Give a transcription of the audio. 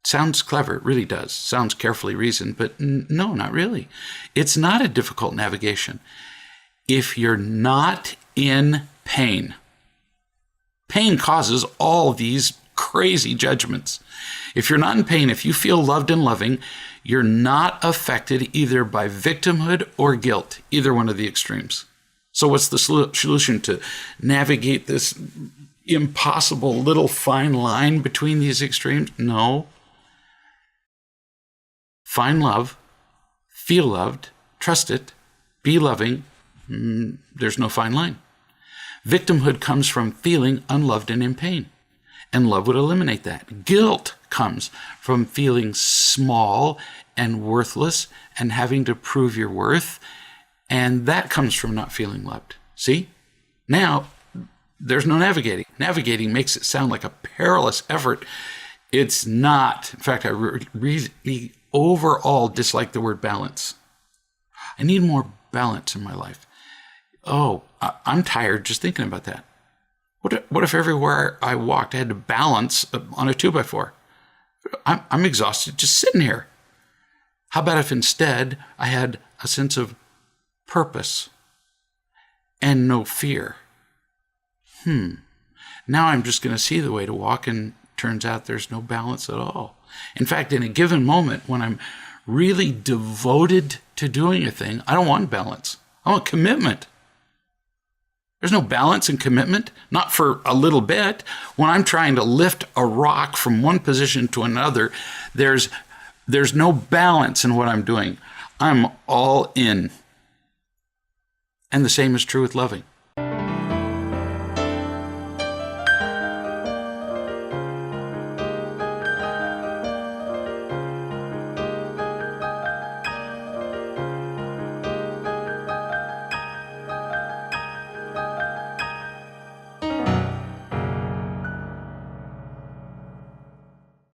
Sounds clever, it really does. Sounds carefully reasoned, but no, not really. It's not a difficult navigation. If you're not in pain, pain causes all these crazy judgments. If you're not in pain, if you feel loved and loving, you're not affected either by victimhood or guilt, either one of the extremes. So what's the solution to navigate this impossible little fine line between these extremes? No. Find love, feel loved, trust it, be loving. There's no fine line. Victimhood comes from feeling unloved and in pain, and love would eliminate that. Guilt comes from feeling small and worthless and having to prove your worth, and that comes from not feeling loved. See? Now, there's no navigating. Navigating makes it sound like a perilous effort. It's not. In fact, I really overall dislike the word balance. I need more balance in my life. Oh, I'm tired just thinking about that. What if everywhere I walked I had to balance on a 2x4? I'm exhausted just sitting here. How about if instead I had a sense of purpose and no fear? Now I'm just going to see the way to walk, and turns out there's no balance at all. In fact, in a given moment when I'm really devoted to doing a thing, I don't want balance. I want commitment. There's no balance and commitment, not for a little bit. When I'm trying to lift a rock from one position to another, there's no balance in what I'm doing. I'm all in. And the same is true with loving.